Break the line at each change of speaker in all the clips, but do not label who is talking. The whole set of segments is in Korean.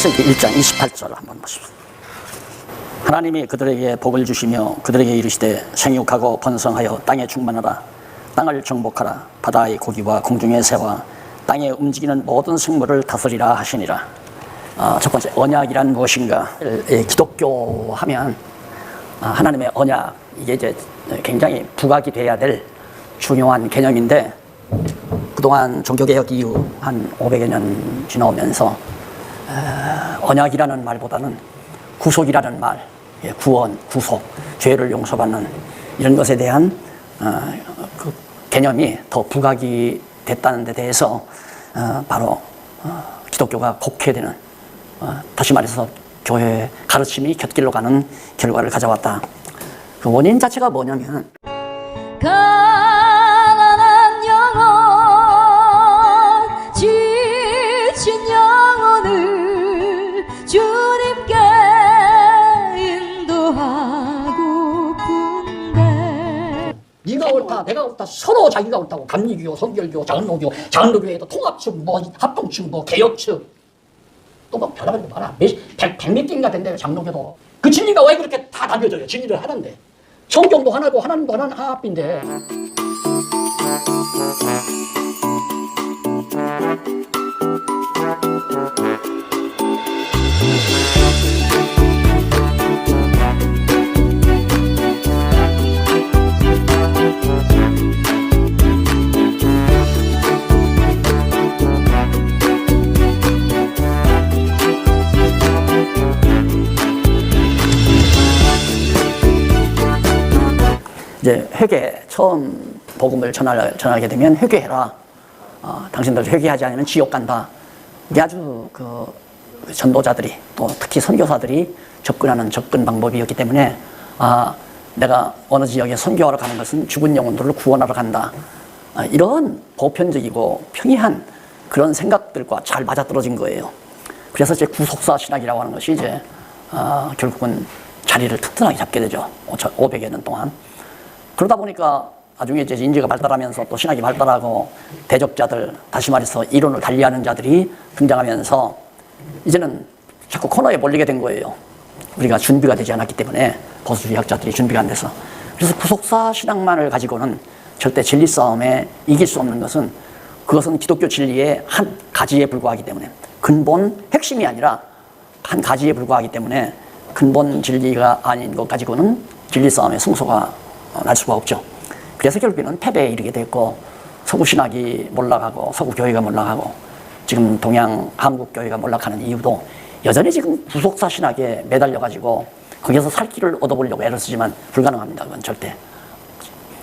창세기 1장 28절을 한번 보십시오. 하나님이 그들에게 복을 주시며 그들에게 이르시되 생육하고 번성하여 땅에 충만하라. 땅을 정복하라. 바다의 고기와 공중의 새와 땅에 움직이는 모든 생물을 다스리라 하시니라. 첫 번째, 언약이란 무엇인가? 기독교 하면 하나님의 언약, 이게 이제 굉장히 부각이 돼야 될 중요한 개념인데, 그동안 종교개혁 이후 한 500여 년 지나오면서 언약이라는 말보다는 구속이라는 말, 구원, 구속, 죄를 용서받는 이런 것에 대한 그 개념이 더 부각이 됐다는 데 대해서 바로 기독교가 곡해되는, 다시 말해서 교회의 가르침이 곁길로 가는 결과를 가져왔다. 그 원인 자체가 뭐냐면,
가난한 영혼, 지친 영혼을 주님께 인도하고픈데.
네가 옳다, 내가 옳다, 서로 자기가 옳다고. 감리교, 성결교, 장로교, 장로교에도 통합측, 뭐 합동측, 뭐 개혁측, 또 뭐 별의별 거 많아. 백몇 개인가 된대요, 장로교도. 그 진리가 왜 그렇게 다 남겨져요? 진리를 하는데. 성경도 하나고 하나님도 하나는 하나뿐인데.
이제 회개, 처음 복음을 전하게 되면 회개해라. 당신들 회개하지 않으면 지옥 간다. 이게 아주 그 전도자들이, 또 특히 선교사들이 접근하는 접근 방법이었기 때문에, 내가 어느 지역에 선교하러 가는 것은 죽은 영혼들을 구원하러 간다. 이런 보편적이고 평이한 그런 생각들과 잘 맞아떨어진 거예요. 그래서 이제 구속사 신학이라고 하는 것이 이제 결국은 자리를 튼튼하게 잡게 되죠. 500여 년 동안. 그러다 보니까 나중에 이제 인지가 발달하면서 또 신학이 발달하고 대적자들, 다시 말해서 이론을 달리하는 자들이 등장하면서 이제는 자꾸 코너에 몰리게 된 거예요. 우리가 준비가 되지 않았기 때문에, 보수주의 학자들이 준비가 안 돼서. 그래서 구속사 신학만을 가지고는 절대 진리 싸움에 이길 수 없는 것은, 그것은 기독교 진리의 한 가지에 불과하기 때문에, 근본 핵심이 아니라 한 가지에 불과하기 때문에 근본 진리가 아닌 것 가지고는 진리 싸움의 승소가 날 수가 없죠. 그래서 결국에는 패배에 이르게 됐고, 서구 신학이 몰락하고 서구 교회가 몰락하고 지금 동양 한국 교회가 몰락하는 이유도 여전히 지금 구속사 신학에 매달려 가지고 거기서 살 길을 얻어보려고 애를 쓰지만 불가능합니다. 그건 절대.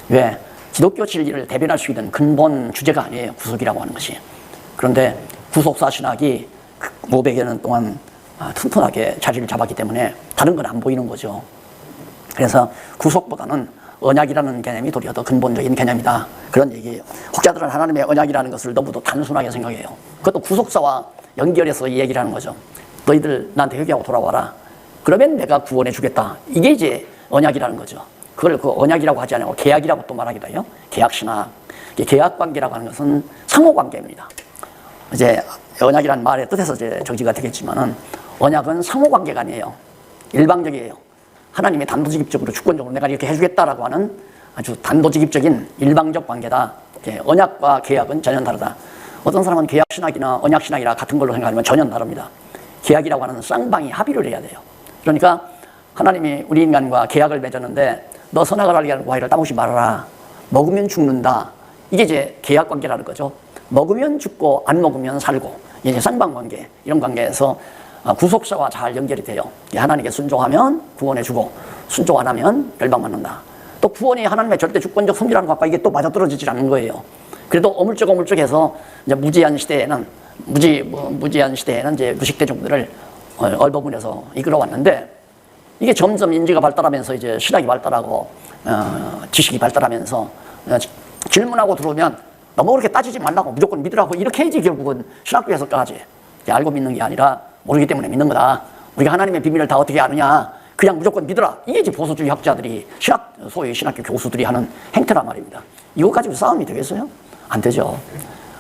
왜? 기독교 진리를 대변할 수 있는 근본 주제가 아니에요, 구속이라고 하는 것이. 그런데 구속사 신학이 500여 년 동안 튼튼하게 자리를 잡았기 때문에 다른 건 안 보이는 거죠. 그래서 구속보다는 언약이라는 개념이 도리어 더 근본적인 개념이다, 그런 얘기예요. 혹자들은 하나님의 언약이라는 것을 너무도 단순하게 생각해요. 그것도 구속사와 연결해서 이 얘기를 하는 거죠. 너희들 나한테 회개하고 돌아와라. 그러면 내가 구원해 주겠다. 이게 이제 언약이라는 거죠. 그걸 그 언약이라고 하지 않고 계약이라고 또 말하기도 해요. 계약신학. 계약관계라고 하는 것은 상호관계입니다. 이제 언약이라는 말의 뜻에서 이제 정지가 되겠지만은, 언약은 상호관계가 아니에요. 일방적이에요. 하나님이 단도직입적으로 주권적으로 내가 이렇게 해주겠다라고 하는 아주 단도직입적인 일방적 관계다. 언약과 계약은 전혀 다르다. 어떤 사람은 계약신학이나 언약신학이나 같은 걸로 생각하면 전혀 다릅니다. 계약이라고 하는 쌍방이 합의를 해야 돼요. 그러니까 하나님이 우리 인간과 계약을 맺었는데, 너 선악을 알게 하는 과일을 따먹지 말아라. 먹으면 죽는다. 이게 이제 계약관계라는 거죠. 먹으면 죽고 안 먹으면 살고, 이제 쌍방관계, 이런 관계에서 구속사와 잘 연결이 돼요. 하나님께 순종하면 구원해주고, 순종 안 하면 멸망받는다. 또 구원이 하나님의 절대 주권적 성질하는 것과 이게 또 맞아떨어지지 않는 거예요. 그래도 어물쩍어물쩍해서 이제 무지한 시대에는 이제 무식대중들을 얼버무려서 이끌어왔는데, 이게 점점 인지가 발달하면서 이제 신학이 발달하고 지식이 발달하면서 질문하고 들어오면 너무 그렇게 따지지 말라고, 무조건 믿으라고, 이렇게 해야지 결국은 신학교에서까지 알고 믿는 게 아니라 모르기 때문에 믿는 거다. 우리가 하나님의 비밀을 다 어떻게 아느냐, 그냥 무조건 믿으라. 이게 이제 보수주의 학자들이, 소위 신학교 교수들이 하는 행태란 말입니다. 이거 가지고 싸움이 되겠어요? 안 되죠.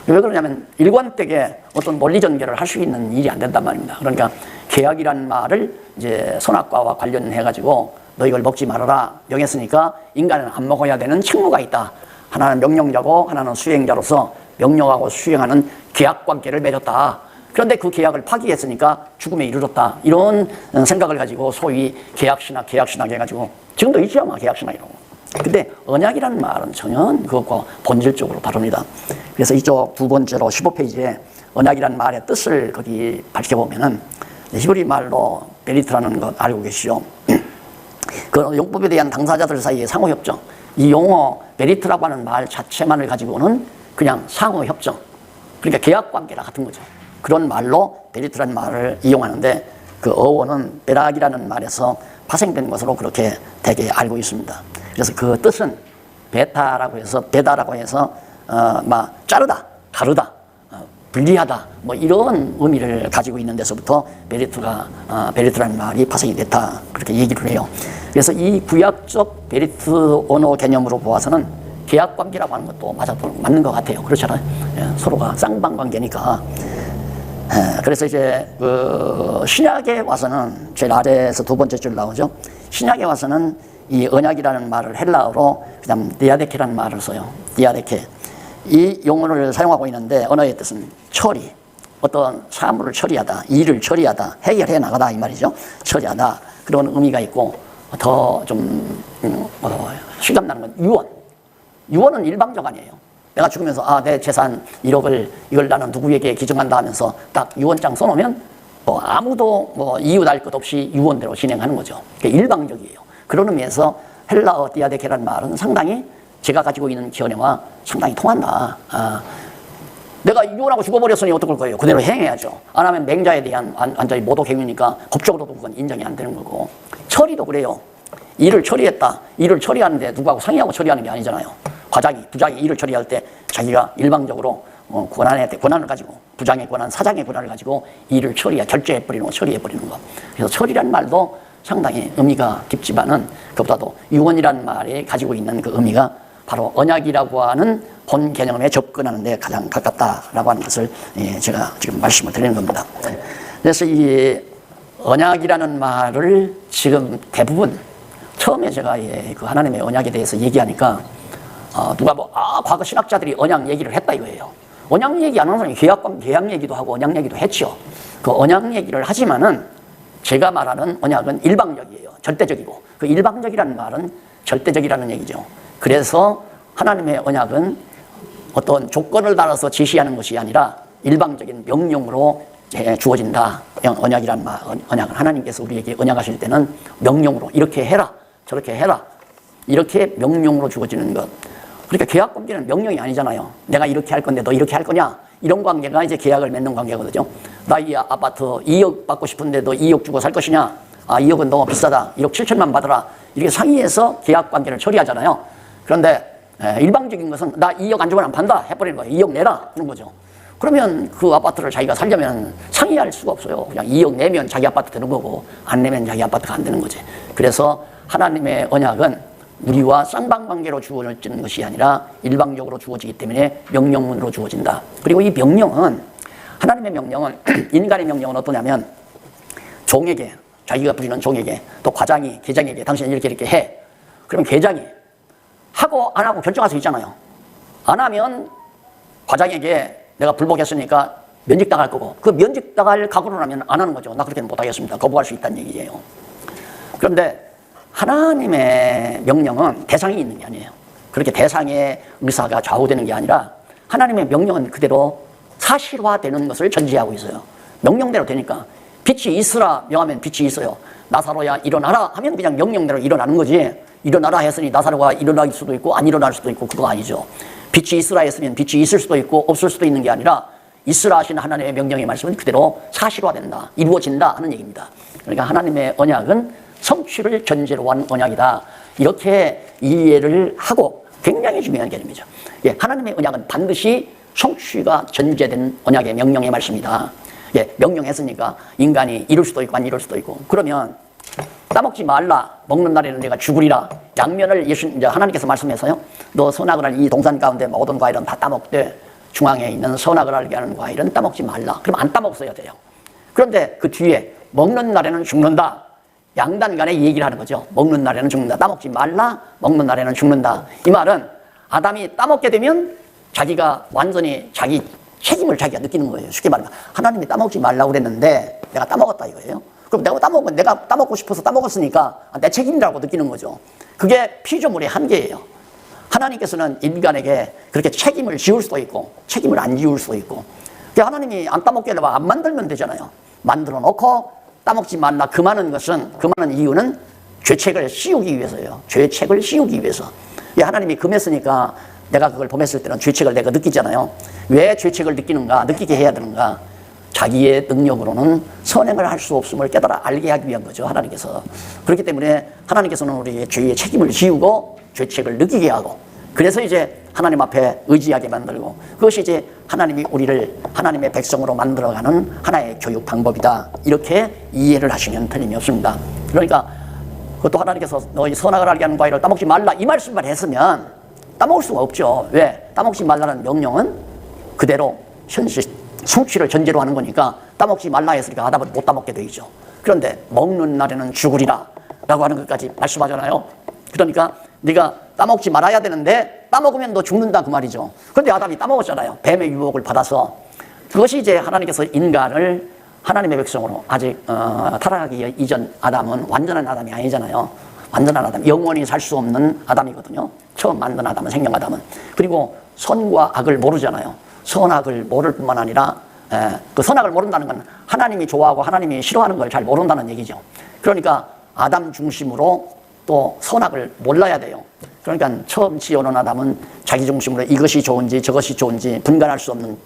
왜 그러냐면 일관되게 어떤 논리 전개를 할 수 있는 일이 안 된단 말입니다. 그러니까 계약이라는 말을 이제 선악과와 관련해 가지고 너 이걸 먹지 말아라 명했으니까 인간은 안 먹어야 되는 책무가 있다. 하나는 명령자고 하나는 수행자로서 명령하고 수행하는 계약 관계를 맺었다. 그런데 그 계약을 파기했으니까 죽음에 이르렀다. 이런 생각을 가지고 소위 계약신학 해가지고 지금도 있죠, 아마 계약신학이라고. 근데 언약이라는 말은 전혀 그것과 본질적으로 다릅니다. 그래서 이쪽 두 번째로 15페이지에 언약이라는 말의 뜻을 거기 밝혀보면은 히브리 말로 베리트라는 것 알고 계시죠? 그 용법에 대한 당사자들 사이의 상호협정. 이 용어 베리트라고 하는 말 자체만을 가지고는 그냥 상호협정. 그러니까 계약관계랑 같은 거죠. 그런 말로 베리트라는 말을 이용하는데 그 어원은 베락이라는 말에서 파생된 것으로 그렇게 되게 알고 있습니다. 그래서 그 뜻은 베다라고 해서 막 자르다, 가르다, 분리하다 뭐 이런 의미를 가지고 있는 데서부터 베리트라는 말이 파생이 됐다 그렇게 얘기를 해요. 그래서 이 구약적 베리트 언어 개념으로 보아서는 계약관계라고 하는 것도 맞는 것 같아요. 그렇잖아요. 예, 서로가 쌍방관계니까. 그래서 이제 그 신약에 와서는 제일 아래에서 두 번째 줄 나오죠. 신약에 와서는 이 언약이라는 말을 헬라어로 그다음 디아데케라는 말을 써요. 디아데케. 이 용어를 사용하고 있는데 언어의 뜻은 처리, 어떤 사물을 처리하다, 일을 처리하다, 해결해 나가다 이 말이죠. 처리하다 그런 의미가 있고 더 좀 실감나는 건 유언. 유언은 일방적 아니에요. 내가 죽으면서 내 재산 1억을 이걸 나는 누구에게 기증한다 하면서 딱 유언장 써놓으면 뭐 아무도 뭐 이유 날 것 없이 유언대로 진행하는 거죠. 그러니까 일방적이에요. 그런 의미에서 헬라어 디아데케라는 말은 상당히 제가 가지고 있는 견해와 상당히 통한다. 내가 유언하고 죽어버렸으니 어떡할 거예요? 그대로 행해야죠. 안 하면 맹자에 대한 완전히 모독 행위니까 법적으로도 그건 인정이 안 되는 거고. 처리도 그래요. 일을 처리했다. 일을 처리하는데 누구하고 상의하고 처리하는 게 아니잖아요. 부장이 일을 처리할 때 자기가 일방적으로 권한을 가지고 부장의 권한, 사장의 권한을 가지고 일을 결제해버리는 처리해버리는 거. 그래서 처리라는 말도 상당히 의미가 깊지만은 그보다도 유언이라는 말이 가지고 있는 그 의미가 바로 언약이라고 하는 본 개념에 접근하는 데 가장 가깝다라고 하는 것을 제가 지금 말씀을 드리는 겁니다. 그래서 이 언약이라는 말을 지금 대부분 처음에 제가 그 하나님의 언약에 대해서 얘기하니까 누가 과거 신학자들이 언약 얘기를 했다 이거예요. 언약 얘기 안 하는 사람이 계약 얘기도 하고 언약 얘기도 했죠. 그 언약 얘기를 하지만은 제가 말하는 언약은 일방적이에요. 절대적이고 그 일방적이라는 말은 절대적이라는 얘기죠. 그래서 하나님의 언약은 어떤 조건을 달아서 지시하는 것이 아니라 일방적인 명령으로 주어진다. 언약이란 말, 언약은 하나님께서 우리에게 언약하실 때는 명령으로 이렇게 해라, 저렇게 해라, 이렇게 명령으로 주어지는 것. 그러니까 계약 관계는 명령이 아니잖아요. 내가 이렇게 할 건데 너 이렇게 할 거냐? 이런 관계가 이제 계약을 맺는 관계거든요. 나 이 아파트 2억 받고 싶은데 너 2억 주고 살 것이냐? 2억은 너무 비싸다. 1억 7천만 받아라. 이렇게 상의해서 계약 관계를 처리하잖아요. 그런데 일방적인 것은 나 2억 안 주면 안 판다 해버리는 거예요. 2억 내라 하는 거죠. 그러면 그 아파트를 자기가 살려면 상의할 수가 없어요. 그냥 2억 내면 자기 아파트 되는 거고 안 내면 자기 아파트가 안 되는 거지. 그래서 하나님의 언약은 우리와 쌍방관계로 주어지는 것이 아니라 일방적으로 주어지기 때문에 명령문으로 주어진다. 그리고 이 명령은 하나님의 명령은 인간의 명령은 어떠냐면 종에게, 자기가 부리는 종에게, 또 과장이 계장에게 당신은 이렇게 해. 그러면 계장이 하고 안 하고 결정할 수 있잖아요. 안 하면 과장에게 내가 불복했으니까 면직당할 거고 그 면직당할 각오를 하면 안 하는 거죠. 나 그렇게는 못하겠습니다. 거부할 수 있다는 얘기예요. 그런데 하나님의 명령은 대상이 있는 게 아니에요. 그렇게 대상의 의사가 좌우되는 게 아니라 하나님의 명령은 그대로 사실화되는 것을 전제하고 있어요. 명령대로 되니까 빛이 있으라 명하면 빛이 있어요. 나사로야 일어나라 하면 그냥 명령대로 일어나는 거지. 일어나라 했으니 나사로가 일어날 수도 있고 안 일어날 수도 있고 그거 아니죠. 빛이 있으라 했으면 빛이 있을 수도 있고 없을 수도 있는 게 아니라 있으라 하시는 하나님의 명령의 말씀은 그대로 사실화된다. 이루어진다 하는 얘기입니다. 그러니까 하나님의 언약은 성취를 전제로 한 언약이다. 이렇게 이해를 하고 굉장히 중요한 개념이죠. 하나님의 언약은 반드시 성취가 전제된 언약의 명령의 말씀이다. 명령했으니까 인간이 이룰 수도 있고 안 이룰 수도 있고 그러면 따먹지 말라. 먹는 날에는 내가 죽으리라. 양면을 이제 하나님께서 말씀해서요. 너 선악을 한 이 동산 가운데 모든 과일은 다 따먹되 중앙에 있는 선악을 알게 하는 과일은 따먹지 말라. 그럼 안 따먹었어야 돼요. 그런데 그 뒤에 먹는 날에는 죽는다. 양단 간에 얘기를 하는 거죠. 먹는 날에는 죽는다. 따먹지 말라. 먹는 날에는 죽는다. 이 말은 아담이 따먹게 되면 자기가 완전히 자기 책임을 자기가 느끼는 거예요. 쉽게 말하면 하나님이 따먹지 말라고 그랬는데 내가 따먹었다 이거예요. 그럼 내가 따먹고 싶어서 따먹었으니까 내 책임이라고 느끼는 거죠. 그게 피조물의 한계예요. 하나님께서는 인간에게 그렇게 책임을 지울 수도 있고 책임을 안 지울 수도 있고, 하나님이 안 따먹게 하려면 안 만들면 되잖아요. 만들어 놓고 따먹지 말라 금하는 이유는 죄책을 씌우기 위해서예요. 죄책을 씌우기 위해서. 하나님이 금했으니까 내가 그걸 범했을 때는 죄책을 내가 느끼잖아요. 왜 죄책을 느끼게 해야 되는가? 자기의 능력으로는 선행을 할 수 없음을 깨달아 알게 하기 위한 거죠, 하나님께서. 그렇기 때문에 하나님께서는 우리의 죄의 책임을 지우고 죄책을 느끼게 하고, 그래서 이제 하나님 앞에 의지하게 만들고, 그것이 이제 하나님이 우리를 하나님의 백성으로 만들어가는 하나의 교육 방법이다. 이렇게 이해를 하시면 틀림이 없습니다. 그러니까 그것도 하나님께서 너희 선악을 알게 하는 과일을 따먹지 말라 이 말씀만 했으면 따먹을 수가 없죠. 왜? 따먹지 말라는 명령은 그대로 현실 성취를 전제로 하는 거니까 따먹지 말라 했으니까 아담은 못 따먹게 되죠. 그런데 먹는 날에는 죽으리라 라고 하는 것까지 말씀하잖아요. 그러니까 네가 따먹지 말아야 되는데 따먹으면 너 죽는다 그 말이죠. 그런데 아담이 따먹었잖아요. 뱀의 유혹을 받아서. 그것이 이제 하나님께서 인간을 하나님의 백성으로 아직 타락하기 이전 아담은 완전한 아담이 아니잖아요. 완전한 아담, 영원히 살 수 없는 아담이거든요. 처음 만든 아담은, 생명 아담은. 그리고 선과 악을 모르잖아요. 선악을 모를 뿐만 아니라 그 선악을 모른다는 건 하나님이 좋아하고 하나님이 싫어하는 걸 잘 모른다는 얘기죠. 그러니까 아담 중심으로 또 선악을 몰라야 돼요. 그러니까 처음 지어놓은 아담은 자기 중심으로 이것이 좋은지 저것이 좋은지 분간할 수 없는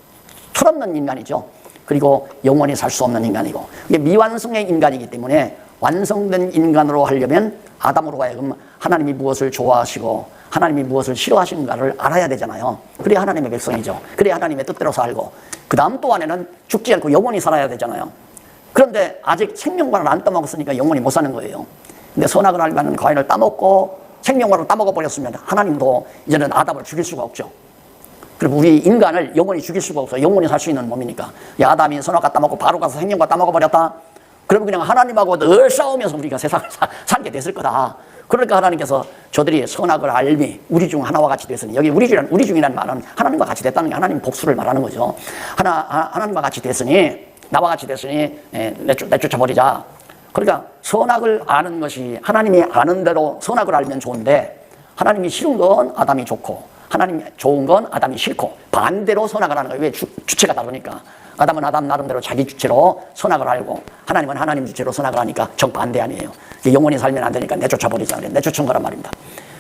철없는 인간이죠. 그리고 영원히 살 수 없는 인간이고, 이게 미완성의 인간이기 때문에 완성된 인간으로 하려면 아담으로 하여금 하나님이 무엇을 좋아하시고 하나님이 무엇을 싫어하시는가를 알아야 되잖아요. 그래야 하나님의 백성이죠. 그래야 하나님의 뜻대로 살고, 그 다음 또 안에는 죽지 않고 영원히 살아야 되잖아요. 그런데 아직 생명과를 안 따먹었으니까 영원히 못 사는 거예요. 근데 선악을 알게 하는 과일을 따먹고 생명과를 따먹어버렸으면 하나님도 이제는 아담을 죽일 수가 없죠. 그리고 우리 인간을 영원히 죽일 수가 없어요. 영원히 살 수 있는 몸이니까. 아담이 선악과 따먹고 바로 가서 생명과 따먹어버렸다? 그러면 그냥 하나님하고 늘 싸우면서 우리가 세상을 살게 됐을 거다. 그러니까 하나님께서 저들이 선악을 알미 우리 중 하나와 같이 됐으니, 여기 우리 중이라는 말은 하나님과 같이 됐다는 게 하나님 복수를 말하는 거죠. 하나님과 같이 됐으니, 나와 같이 됐으니 내쫓아버리자. 그러니까 선악을 아는 것이, 하나님이 아는 대로 선악을 알면 좋은데 하나님이 싫은 건 아담이 좋고 하나님이 좋은 건 아담이 싫고 반대로 선악을 하는 거예요. 왜? 주체가 다르니까. 아담은 아담 나름대로 자기 주체로 선악을 알고 하나님은 하나님 주체로 선악을 하니까 정반대 아니에요. 영원히 살면 안 되니까 내쫓아버리자. 내쫓은 거란 말입니다.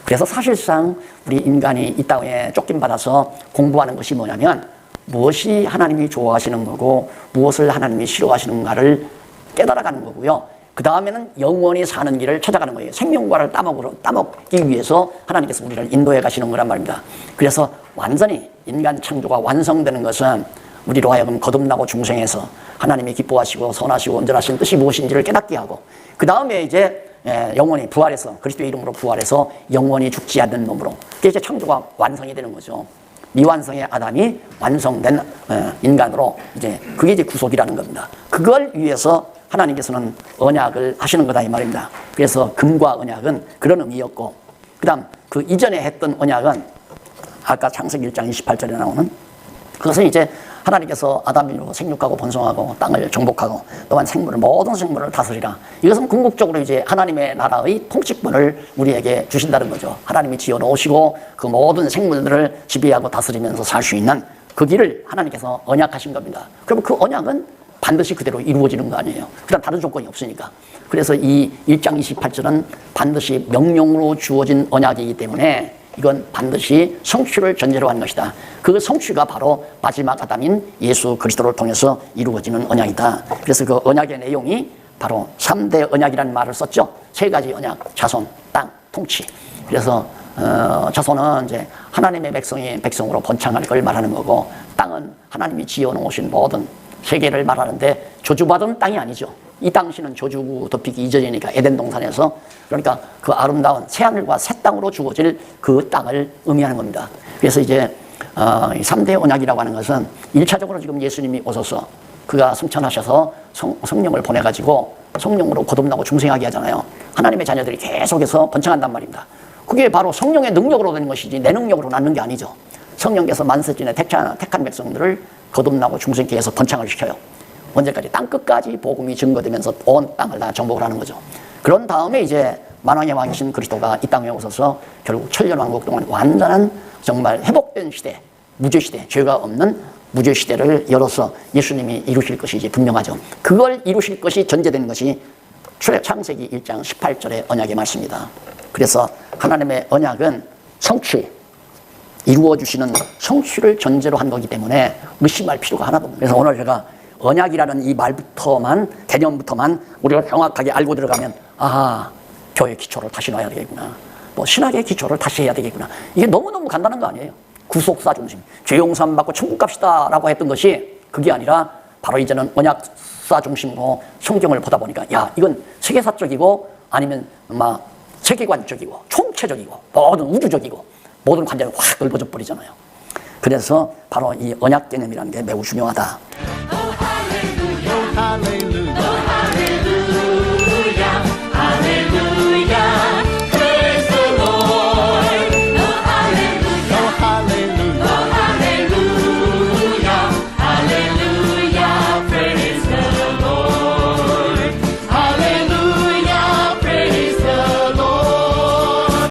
그래서 사실상 우리 인간이 이 땅에 쫓김받아서 공부하는 것이 뭐냐면 무엇이 하나님이 좋아하시는 거고 무엇을 하나님이 싫어하시는가를 깨달아가는 거고요. 그 다음에는 영원히 사는 길을 찾아가는 거예요. 생명과를 따먹기 위해서 하나님께서 우리를 인도해 가시는 거란 말입니다. 그래서 완전히 인간 창조가 완성되는 것은 우리로 하여금 거듭나고 중생해서 하나님이 기뻐하시고 선하시고 온전하신 뜻이 무엇인지를 깨닫게 하고, 그 다음에 이제 영원히 부활해서 그리스도의 이름으로 부활해서 영원히 죽지 않는 몸으로, 그게 이제 창조가 완성이 되는 거죠. 미완성의 아담이 완성된 인간으로, 이제 그게 이제 구속이라는 겁니다. 그걸 위해서 하나님께서는 언약을 하시는 거다 이 말입니다. 그래서 금과 언약은 그런 의미였고, 그 다음 그 이전에 했던 언약은 아까 창세기 1장 28절에 나오는, 그것은 이제 하나님께서 아담으로 생육하고 번성하고 땅을 정복하고 또한 모든 생물을 다스리라. 이것은 궁극적으로 이제 하나님의 나라의 통치권을 우리에게 주신다는 거죠. 하나님이 지어놓으시고 그 모든 생물들을 지배하고 다스리면서 살 수 있는 그 길을 하나님께서 언약하신 겁니다. 그럼 그 언약은 반드시 그대로 이루어지는 거 아니에요. 그다음 다른 조건이 없으니까. 그래서 이 1장 28절은 반드시 명령으로 주어진 언약이기 때문에 이건 반드시 성취를 전제로 한 것이다. 그 성취가 바로 마지막 아담인 예수 그리스도를 통해서 이루어지는 언약이다. 그래서 그 언약의 내용이 바로 3대 언약이라는 말을 썼죠. 3가지 언약, 자손, 땅, 통치. 그래서 자손은 이제 하나님의 백성으로 번창할 걸 말하는 거고, 땅은 하나님이 지어놓으신 모든 세계를 말하는데 저주받은 땅이 아니죠. 이 당시는 저주 덮이기 이전이니까 에덴 동산에서, 그러니까 그 아름다운 새하늘과 새 땅으로 주어질 그 땅을 의미하는 겁니다. 그래서 이제 이 3대 언약이라고 하는 것은 1차적으로 지금 예수님이 오셔서 그가 승천하셔서 성령을 보내가지고 성령으로 거듭나고 중생하게 하잖아요. 하나님의 자녀들이 계속해서 번창한단 말입니다. 그게 바로 성령의 능력으로 되는 것이지 내 능력으로 낳는 게 아니죠. 성령께서 만세진에 택한 백성들을 거듭나고 중생케 해서 번창을 시켜요. 언제까지? 땅끝까지 복음이 증거되면서 온 땅을 다 정복을 하는 거죠. 그런 다음에 이제 만왕의 왕이신 그리스도가 이 땅에 오셔서 결국 천년 왕국 동안 완전한 정말 회복된 시대, 무죄 시대, 죄가 없는 무죄 시대를 열어서 예수님이 이루실 것이 이제 분명하죠. 그걸 이루실 것이 전제되는 것이 창세기 1장 18절의 언약의 말씀입니다. 그래서 하나님의 언약은 성취, 이루어주시는 성취를 전제로 한 거기 때문에 의심할 필요가 하나도 없습니다. 그래서 오늘 제가 언약이라는 이 말부터만, 개념부터만 우리가 정확하게 알고 들어가면, 아, 교회 기초를 다시 놔야 되겠구나. 뭐 신학의 기초를 다시 해야 되겠구나. 이게 너무너무 간단한 거 아니에요. 구속사 중심, 죄 용서함 받고 천국 갑시다 라고 했던 것이 그게 아니라 바로 이제는 언약사 중심으로 성경을 보다 보니까, 야, 이건 세계사적이고 아니면 막 세계관적이고 총체적이고 모든 우주적이고 모든 관점이 확 넓어져 버리잖아요. 그래서 바로 이 언약 개념이라는 게 매우 중요하다.